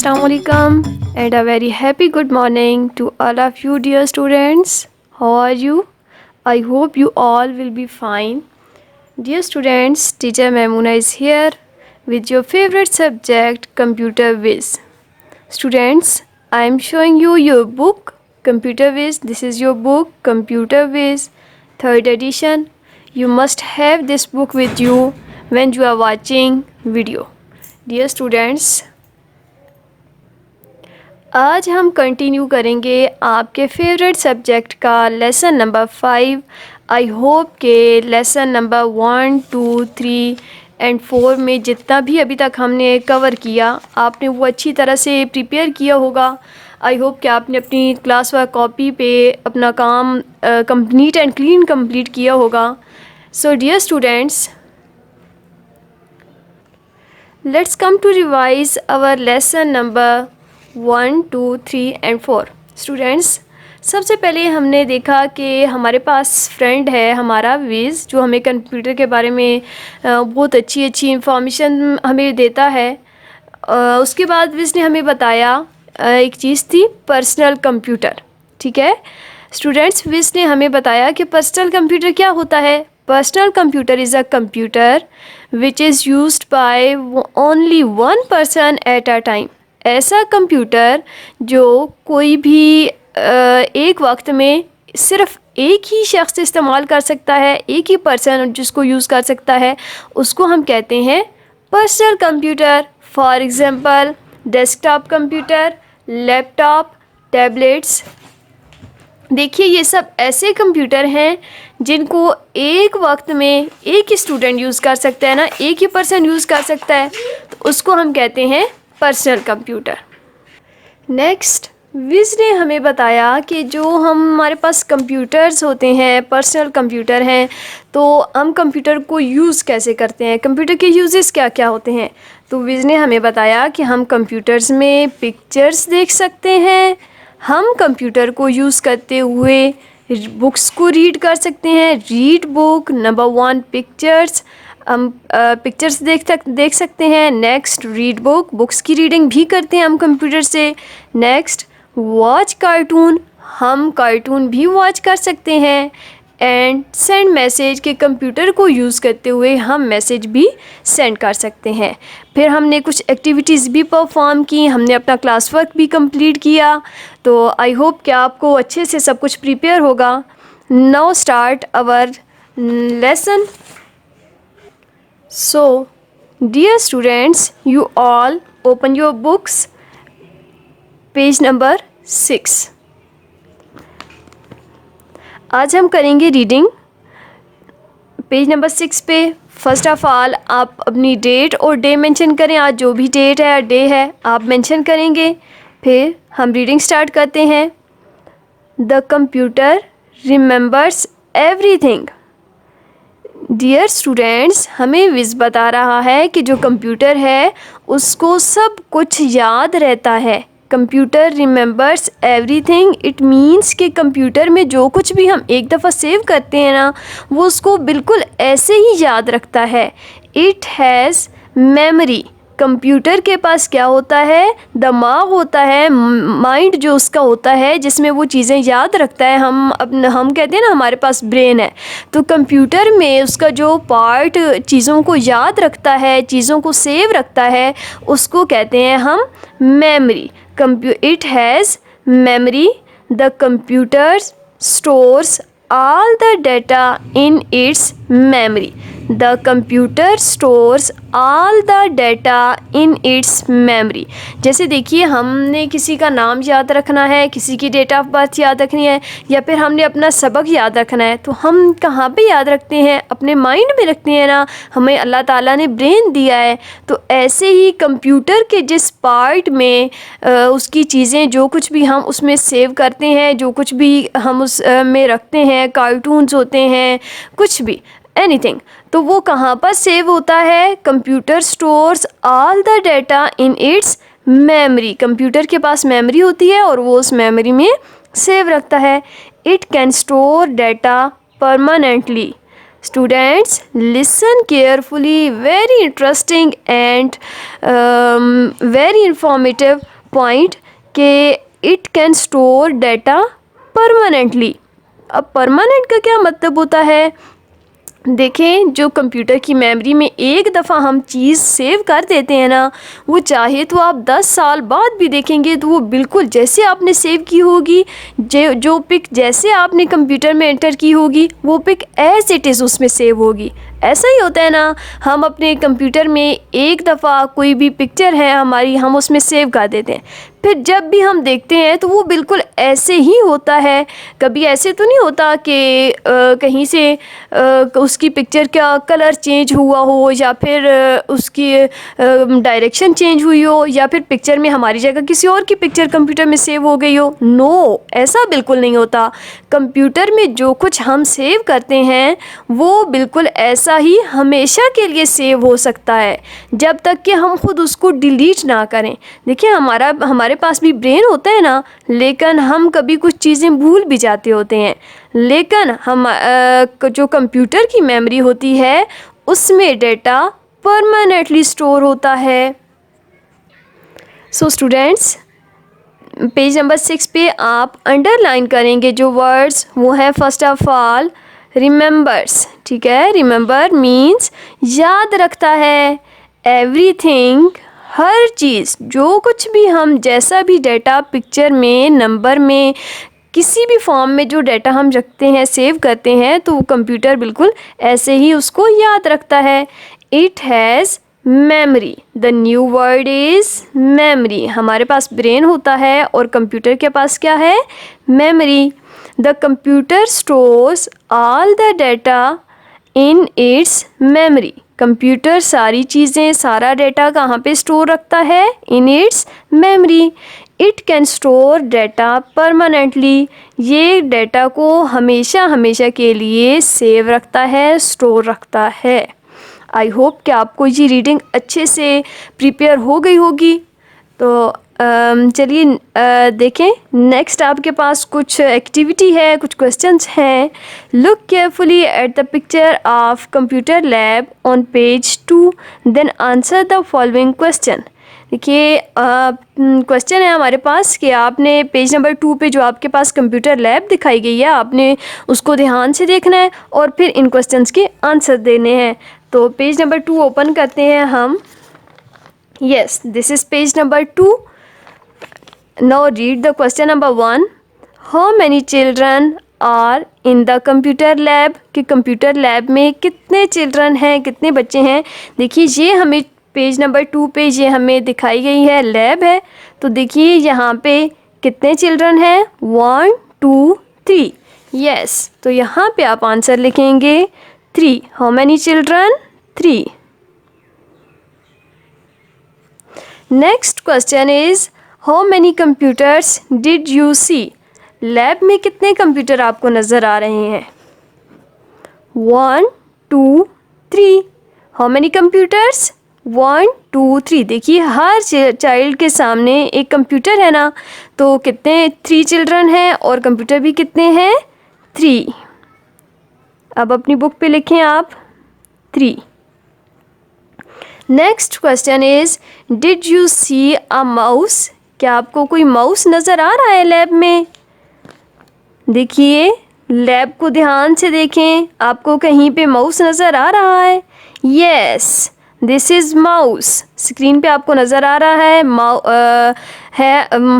Assalamu alaikum and a very happy good morning to all of you dear students. How are you? I hope you all will be fine. Dear students, teacher Maimuna is here with your favorite subject Computer Viz. Students, I am showing you your book Computer Viz. This is your book Computer Viz 3rd edition. You must have this book with you when you are watching video. Dear students, आज हम continue करेंगे आपके favourite subject का lesson number 5. I hope के lesson number 1, 2, 3 and 4 में जितना भी अभी तक हमने कवर किया आपने वो अच्छी तरह से प्रिपेयर किया होगा. आई होप कि आपने अपनी क्लास वर्क कॉपी पे अपना काम कंप्लीट एंड क्लीन कंप्लीट किया होगा. So dear students, let's come to revise our lesson number 1, 2, 3 and 4. Students, सबसे पहले हमने देखा कि हमारे पास फ्रेंड है हमारा विज़, जो हमें कंप्यूटर के बारे में बहुत अच्छी इंफॉर्मेशन हमें देता है. उसके बाद विज़ ने हमें बताया एक चीज़ थी पर्सनल कंप्यूटर. ठीक है स्टूडेंट्स, विज़ ने हमें बताया कि पर्सनल कंप्यूटर क्या होता है. Personal computer is a computer which is used by only one person at a time. ऐसा कंप्यूटर जो कोई भी एक वक्त में सिर्फ एक ही शख्स इस्तेमाल कर सकता है, एक ही पर्सन जिसको यूज़ कर सकता है, उसको हम कहते हैं personal computer. For example desktop computer, laptop, tablets. देखिए ये सब ऐसे कंप्यूटर हैं जिनको एक वक्त में एक ही स्टूडेंट यूज़ कर सकता है ना, एक ही पर्सन यूज़ कर सकता है, तो उसको हम कहते हैं पर्सनल कंप्यूटर. नेक्स्ट, विज़ ने हमें बताया कि जो हमारे पास कंप्यूटर्स होते हैं, पर्सनल कंप्यूटर हैं, तो हम कंप्यूटर को यूज़ कैसे करते हैं, कंप्यूटर के यूजेस क्या क्या होते हैं. तो विज़ ने हमें बताया कि हम कंप्यूटर्स में पिक्चर्स देख सकते हैं, हम कंप्यूटर को यूज़ करते हुए बुक्स को रीड कर सकते हैं. Read book. नंबर 1 पिक्चर्स, हम पिक्चर्स देख सकते हैं. नेक्स्ट रीड बुक, बुक्स की रीडिंग भी करते हैं हम कंप्यूटर से. नेक्स्ट वॉच कार्टून, हम कार्टून भी वॉच कर सकते हैं. एंड सेंड मैसेज, के कंप्यूटर को यूज़ करते हुए हम मैसेज भी सेंड कर सकते हैं. फिर हमने कुछ एक्टिविटीज़ भी परफॉर्म की, हमने अपना क्लास वर्क भी कंप्लीट किया. तो आई होप कि आपको अच्छे से सब कुछ प्रिपेयर होगा. Now start our lesson. So, dear students, you all open your books, page number 6. आज हम करेंगे रीडिंग पेज नंबर 6 पे. फर्स्ट ऑफ ऑल आप अपनी डेट और डे मेंशन करें. आज जो भी डेट है डे है आप मेंशन करेंगे. फिर हम रीडिंग स्टार्ट करते हैं. The computer remembers everything. Dear students, हमें विज़ बता रहा है कि जो कंप्यूटर है उसको सब कुछ याद रहता है. Computer remembers everything. It means कि कंप्यूटर में जो कुछ भी हम एक दफ़ा सेव करते हैं ना, वो उसको बिल्कुल ऐसे ही याद रखता है. It has memory. कंप्यूटर के पास क्या होता है, दिमाग होता है, माइंड जो उसका होता है जिसमें वो चीज़ें याद रखता है. हम कहते हैं ना हमारे पास ब्रेन है, तो कंप्यूटर में उसका जो पार्ट चीज़ों को याद रखता है, चीज़ों को सेव रखता है, उसको कहते हैं हम memory. It has memory. The computer stores all the data in its memory. The computer stores all the data in its memory. जैसे देखिए हमने किसी का नाम याद रखना है, किसी की डेट ऑफ बर्थ याद रखनी है, या फिर हमने अपना सबक याद रखना है, तो हम कहाँ पे याद रखते हैं, अपने माइंड में रखते हैं ना. हमें अल्लाह ताला ने ब्रेन दिया है, तो ऐसे ही कंप्यूटर के जिस पार्ट में उसकी चीज़ें जो कुछ भी हम उसमें सेव करते हैं, जो कुछ भी हम उस में रखते हैं, कार्टून्स होते हैं, कुछ भी एनीथिंग, तो वो कहाँ पर सेव होता है. Computer stores all the data in its memory. Computer के पास मेमोरी होती है और वो उस मेमोरी में सेव रखता है. It can store data permanently. Students, listen carefully. Very interesting and very informative point कि it can store data permanently. अब परमानेंट का क्या मतलब होता है? देखें, जो कंप्यूटर की मेमोरी में एक दफ़ा हम चीज़ सेव कर देते हैं ना, वो चाहे तो आप 10 साल बाद भी देखेंगे तो वो बिल्कुल जैसे आपने सेव की होगी, जो पिक जैसे आपने कंप्यूटर में एंटर की होगी, वो पिक एज इट इज़ उसमें सेव होगी। ऐसा ही होता है ना, हम अपने कंप्यूटर में एक दफ़ा कोई भी पिक्चर है हमारी, हम उसमें सेव कर देते हैं, फिर जब भी हम देखते हैं तो वो बिल्कुल ऐसे ही होता है। कभी ऐसे तो नहीं होता कि कहीं से उसकी पिक्चर का कलर चेंज हुआ हो, या फिर उसकी डायरेक्शन चेंज हुई हो, या फिर पिक्चर में हमारी जगह किसी और की पिक्चर कंप्यूटर में सेव हो गई हो। नो, ऐसा बिल्कुल नहीं होता। कंप्यूटर में जो कुछ हम सेव करते हैं वो बिल्कुल ऐसा ही हमेशा के लिए सेव हो सकता है, जब तक कि हम खुद उसको डिलीट ना करें। देखिए, हमारे पास भी ब्रेन होता है ना, लेकिन हम कभी कुछ चीज़ें भूल भी जाते होते हैं, लेकिन हम जो कंप्यूटर की मेमोरी होती है उसमें डेटा परमानेंटली स्टोर होता है। सो स्टूडेंट्स, पेज नंबर 6 पे आप अंडरलाइन करेंगे जो वर्ड्स, वो है फर्स्ट ऑफ ऑल रिमेंबर्स। ठीक है, रिमेंबर मीन्स याद रखता है। एवरीथिंग, हर चीज़, जो कुछ भी हम जैसा भी डेटा पिक्चर में, नंबर में, किसी भी फॉर्म में जो डेटा हम रखते हैं, सेव करते हैं, तो वो कंप्यूटर बिल्कुल ऐसे ही उसको याद रखता है। It has memory. The new word is memory. हमारे पास ब्रेन होता है और कंप्यूटर के पास क्या है? Memory. The computer stores all the data in its memory. Computer सारी चीज़ें, सारा डेटा कहाँ पे स्टोर रखता है? In its memory. It can store data permanently. ये डेटा को हमेशा हमेशा के लिए सेव रखता है, स्टोर रखता है। आई होप कि आपको ये रीडिंग अच्छे से प्रिपेयर हो गई होगी। तो चलिए देखें, नेक्स्ट आपके पास कुछ एक्टिविटी है, कुछ क्वेश्चंस हैं। Look carefully at the picture of computer lab on page 2, then answer the following question. देखिए, क्वेश्चन है हमारे पास कि आपने पेज नंबर 2 पे जो आपके पास कंप्यूटर लैब दिखाई गई है, आपने उसको ध्यान से देखना है और फिर इन क्वेश्चंस के आंसर देने हैं। तो पेज नंबर 2 ओपन करते हैं हम। Yes, this is page number 2। Now read the question number 1। How many children are in the computer lab. कि कंप्यूटर लैब में कितने चिल्ड्रन हैं, कितने बच्चे हैं। देखिए, ये हमें पेज नंबर 2 पे ये हमें दिखाई गई है, लैब है। तो देखिए यहाँ पे कितने चिल्ड्रन हैं? 1 2 3। यस, तो यहाँ पे आप आंसर लिखेंगे 3। How many children? 3। Next question is how many computers did you see. Lab में कितने कंप्यूटर आपको नज़र आ रहे हैं? 1 2 3। How many computers? 1 2 3। देखिए, हर चाइल्ड के सामने एक कंप्यूटर है ना, तो कितने? 3 चिल्ड्रन हैं और कंप्यूटर भी कितने हैं? 3। अब अपनी बुक पे लिखें आप 3। Next question is did you see a mouse. क्या आपको कोई माउस नज़र आ रहा है लैब में? देखिए, लैब को ध्यान से देखें, आपको कहीं पे माउस नज़र आ रहा है? Yes, this is mouse. Screen पे आपको नज़र आ रहा है,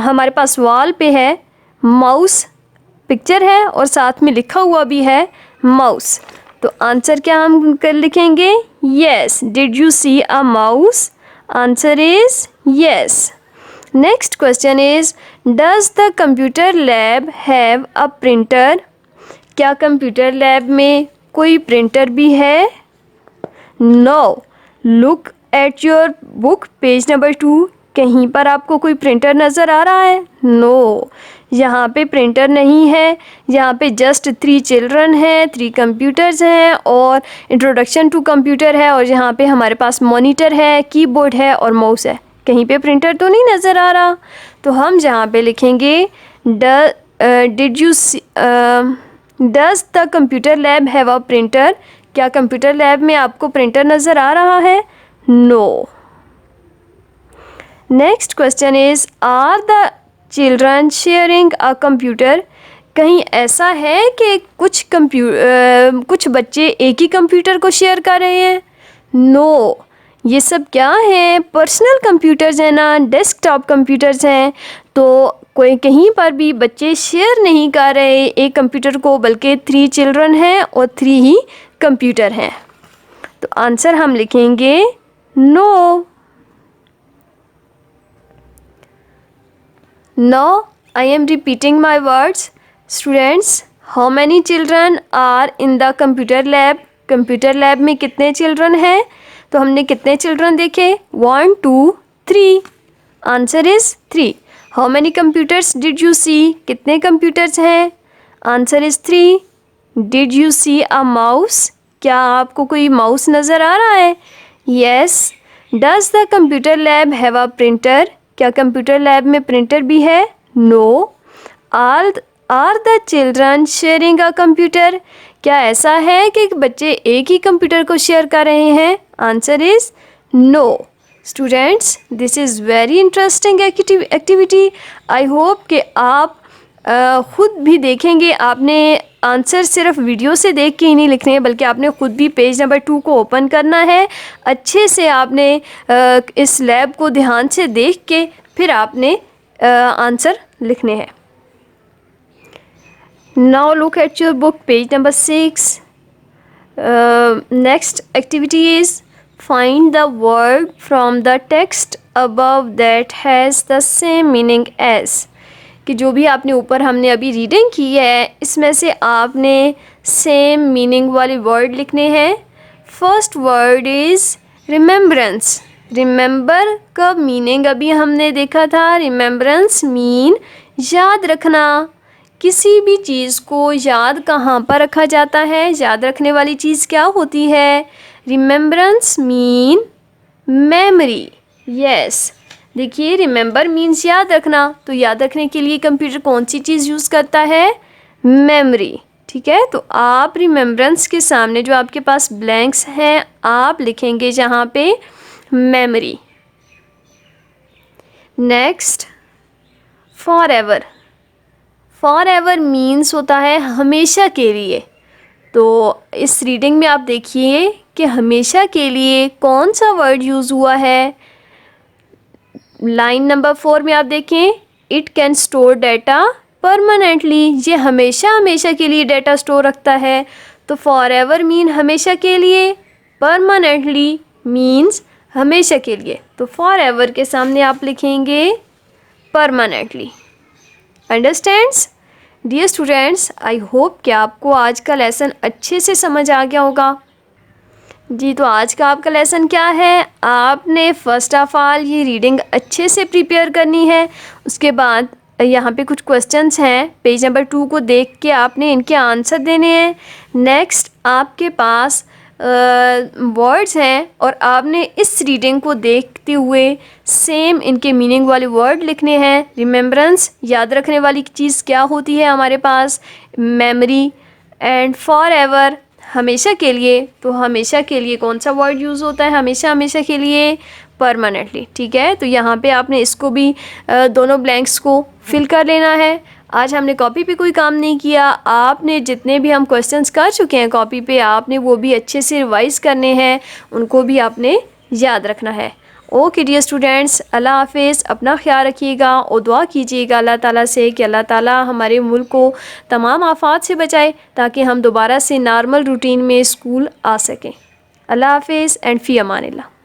हमारे पास वॉल पे है, माउस पिक्चर है और साथ में लिखा हुआ भी है माउस। तो आंसर क्या हम कर लिखेंगे? Yes, did you see a mouse. Answer is yes. Next question is does the computer lab have a printer. क्या कंप्यूटर लैब में कोई प्रिंटर भी है? No. Look at your book page number 2। कहीं पर आपको कोई प्रिंटर नज़र आ रहा है? नो, यहाँ पे प्रिंटर नहीं है। यहाँ पे जस्ट 3 चिल्ड्रन हैं, 3 कंप्यूटर्स हैं और इंट्रोडक्शन टू कंप्यूटर है, और यहाँ पे हमारे पास मॉनिटर है, कीबोर्ड है और माउस है। कहीं पे प्रिंटर तो नहीं नज़र आ रहा। तो हम जहाँ पे लिखेंगे did you see does the computer lab have a printer. क्या कंप्यूटर लैब में आपको प्रिंटर नज़र आ रहा है? No. Next question is, are the children sharing a computer? कहीं ऐसा है कि कुछ बच्चे एक ही कंप्यूटर को शेयर कर रहे हैं? नो। ये सब क्या है? पर्सनल कंप्यूटर्स हैं ना, डेस्कटॉप कंप्यूटर्स हैं। तो कोई कहीं पर भी बच्चे शेयर नहीं कर रहे एक कंप्यूटर को, बल्कि 3 चिल्ड्रन हैं और 3 ही कंप्यूटर हैं। तो आंसर हम लिखेंगे no. Now I am repeating my words. Students, how many children are in the computer lab? Computer lab में कितने चिल्ड्रन हैं? तो हमने कितने चिल्ड्रन देखे? 1 2 3। Answer is 3। How many computers did you see? कितने कंप्यूटर्स हैं? Answer is 3। Did you see a mouse? क्या आपको कोई माउस नज़र आ रहा है? Yes. Does the computer lab have a printer? क्या कंप्यूटर लैब में प्रिंटर भी है? No. Are the children sharing a computer? क्या ऐसा है कि बच्चे एक ही कंप्यूटर को शेयर कर रहे हैं? Answer is no. Students, this is very interesting activity. I hope कि आप ख़ुद भी देखेंगे। आपने आंसर सिर्फ वीडियो से देख के ही नहीं लिखने हैं, बल्कि आपने ख़ुद भी पेज नंबर 2 को ओपन करना है। अच्छे से आपने इस लैब को ध्यान से देख के फिर आपने आंसर लिखने हैं। Now look at your book, page number 6। Next activity is find the word from the text above that has the same meaning as. कि जो भी आपने ऊपर हमने अभी रीडिंग की है, इसमें से आपने सेम मीनिंग वाले वर्ड लिखने हैं। First word is remembrance. Remember का मीनिंग अभी हमने देखा था। रिमेम्बरेंस मीन याद रखना। किसी भी चीज़ को याद कहाँ पर रखा जाता है? याद रखने वाली चीज़ क्या होती है? Remembrance mean memory. यस, देखिए, रिमेंबर मीन्स याद रखना। तो याद रखने के लिए कंप्यूटर कौन सी चीज़ यूज़ करता है? मेमोरी। ठीक है, तो आप रिमेम्बरेंस के सामने जो आपके पास ब्लैंक्स हैं, आप लिखेंगे जहाँ पे memory. Next, for ever. For ever means होता है हमेशा के लिए। तो इस रीडिंग में आप देखिए कि हमेशा के लिए कौन सा वर्ड यूज़ हुआ है। लाइन नंबर 4 में आप देखें, it can store data permanently. ये हमेशा हमेशा के लिए डाटा स्टोर रखता है। तो फॉर एवर मीन हमेशा के लिए, परमानेंटली मीन्स हमेशा के लिए। तो फॉर एवर के सामने आप लिखेंगे permanently. Understands? Dear students, I hope कि आपको आज का लेसन अच्छे से समझ आ गया होगा। जी, तो आज का आपका लेसन क्या है? आपने फ़र्स्ट ऑफ ऑल ये रीडिंग अच्छे से प्रिपेयर करनी है। उसके बाद यहाँ पे कुछ क्वेश्चंस हैं, पेज नंबर 2 को देख के आपने इनके आंसर देने हैं। नेक्स्ट, आपके पास वर्ड्स हैं और आपने इस रीडिंग को देखते हुए सेम इनके मीनिंग वाले वर्ड लिखने हैं। रिमेम्बरेंस, याद रखने वाली चीज़ क्या होती है हमारे पास? मेमोरी। एंड फॉर एवर, हमेशा के लिए। तो हमेशा के लिए कौन सा वर्ड यूज़ होता है? हमेशा हमेशा के लिए परमानेंटली। ठीक है, तो यहाँ पे आपने इसको भी दोनों ब्लैंक्स को फिल कर लेना है। आज हमने कॉपी पे कोई काम नहीं किया। आपने जितने भी हम क्वेश्चंस कर चुके हैं कॉपी पे, आपने वो भी अच्छे से रिवाइज़ करने हैं, उनको भी आपने याद रखना है। ओके डियर स्टूडेंट्स, अल्लाह हाफिज़। अपना ख्याल रखिएगा और दुआ कीजिएगा अल्लाह ताला से कि अल्लाह ताला हमारे मुल्क को तमाम आफात से बचाए, ताकि हम दोबारा से नॉर्मल रूटीन में स्कूल आ सकें। अल्लाह हाफिज़ एंड फ़ी अमानिल्लाह।